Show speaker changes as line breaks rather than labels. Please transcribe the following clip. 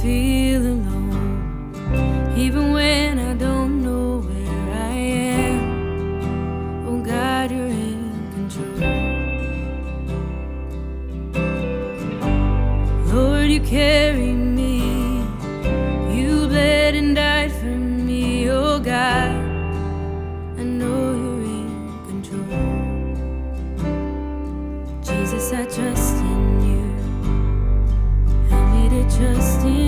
feel alone, even when I don't know where I am. Oh God, you're in control. Lord, you carry me. You bled and died for me. Oh God, I know you're in control. Jesus, I trust in you. Help me to trust in you.